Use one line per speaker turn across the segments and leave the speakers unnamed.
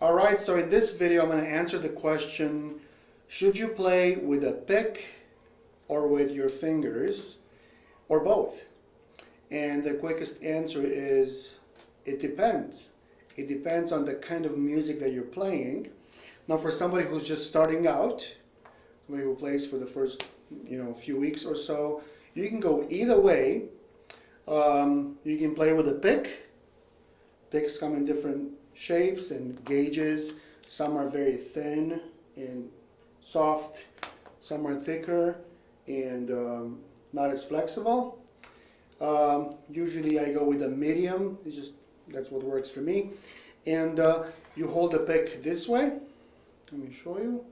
Alright, so in this video I'm going to answer the question, should you play with a pick or with your fingers, or both? And the quickest answer is, it depends. It depends on the kind of music that you're playing. Now for somebody who's just starting out, somebody who plays for the first few weeks or so, you can go either way. You can play with a pick. Picks come in different shapes and gauges. Some are very thin and soft, some are thicker and not as flexible. Usually I go with a medium. That's what works for me. And you hold the pick this way. Let me show you.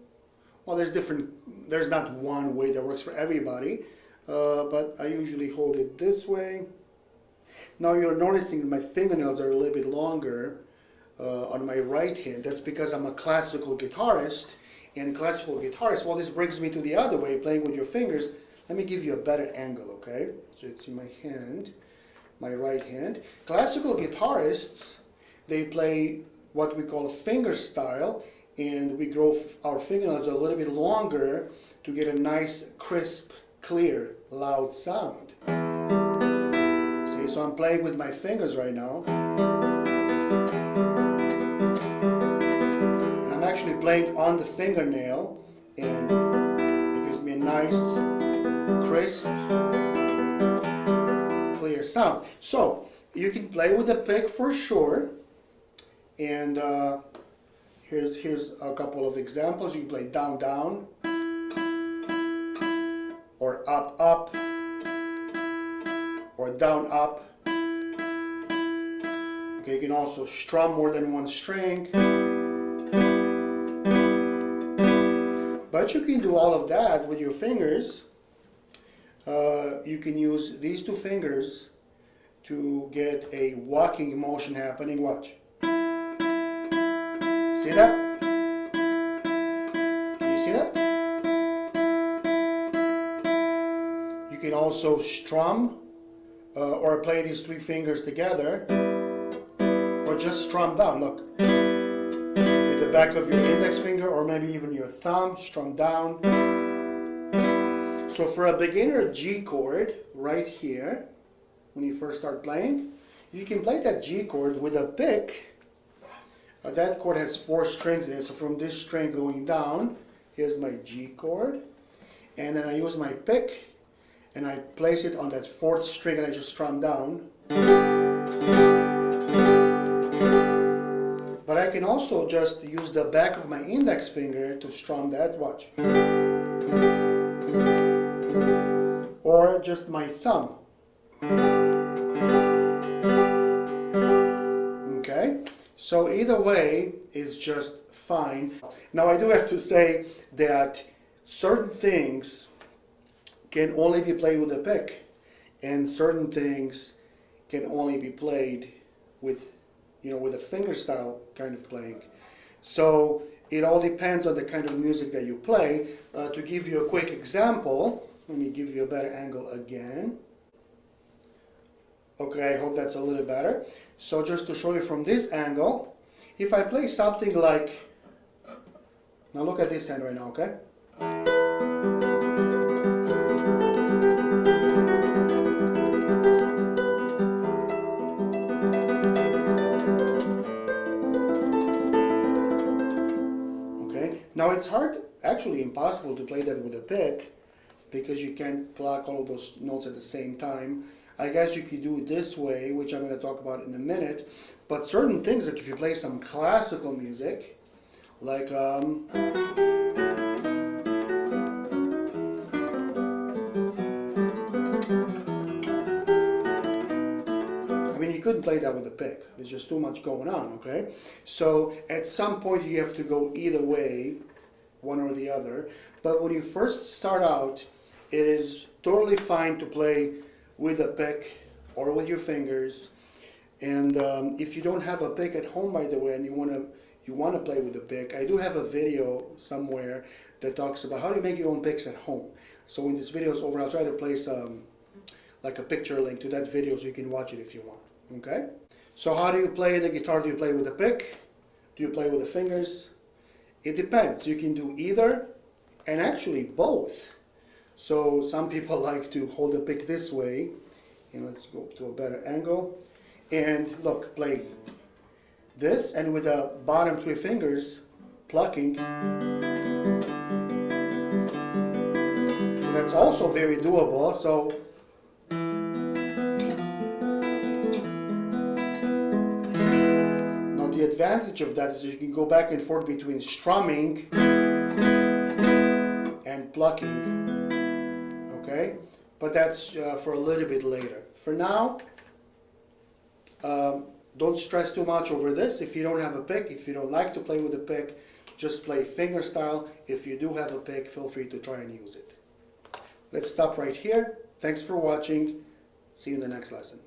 Well, there's not one way that works for everybody, but I usually hold it this way. Now you're noticing that my fingernails are a little bit longer on my right hand. That's because I'm a classical guitarist, and classical guitarists, well, this brings me to the other way, playing with your fingers. Let me give you a better angle, okay? So it's in my hand, my right hand. Classical guitarists, they play what we call fingerstyle, and we grow our fingernails a little bit longer to get a nice, crisp, clear, loud sound. See, so I'm playing with my fingers right now. And I'm actually playing on the fingernail, and it gives me a nice, crisp, clear sound. So you can play with a pick for sure, and here's a couple of examples. You can play down down, or up up, or down up. Okay, you can also strum more than one string. But you can do all of that with your fingers. You can use these two fingers to get a walking motion happening. Watch. See that? Can you see that? You can also strum or play these three fingers together, or just strum down. Look. With the back of your index finger, or maybe even your thumb, strum down. So for a beginner G chord, right here, when you first start playing, you can play that G chord with a pick. That chord has 4 strings in it, so from this string going down, here's my G chord, and then I use my pick, and I place it on that 4th string, and I just strum down. But I can also just use the back of my index finger to strum that, watch. Or just my thumb. Okay? So either way is just fine. Now I do have to say that certain things can only be played with a pick, and certain things can only be played with, with a fingerstyle kind of playing. So it all depends on the kind of music that you play. To give you a quick example, let me give you a better angle again. Okay, I hope that's a little better. So just to show you from this angle, if I play something like, now look at this hand right now, okay? Okay, now it's hard, actually impossible to play that with a pick, because you can't pluck all of those notes at the same time. I guess you could do it this way, which I'm going to talk about in a minute. But certain things, like if you play some classical music, like I mean, you couldn't play that with a pick. There's just too much going on, okay? So at some point you have to go either way, one or the other. But when you first start out, it is totally fine to play with a pick or with your fingers. And if you don't have a pick at home, by the way, and you want to play with a pick, I do have a video somewhere that talks about how to make your own picks at home. So when this video is over, I'll try to place like a picture link to that video so you can watch it if you want. Okay? So how do you play the guitar? Do you play with a pick Do you play with the fingers? It depends. You can do either, and actually both. So some people like to hold the pick this way, and let's go to a better angle. And look, play this, and with the bottom 3 fingers, plucking. So that's also very doable. So now the advantage of that is you can go back and forth between strumming and plucking. Okay, but that's for a little bit later. For now, don't stress too much over this. If you don't have a pick, if you don't like to play with a pick, just play fingerstyle. If you do have a pick, feel free to try and use it. Let's stop right here. Thanks for watching. See you in the next lesson.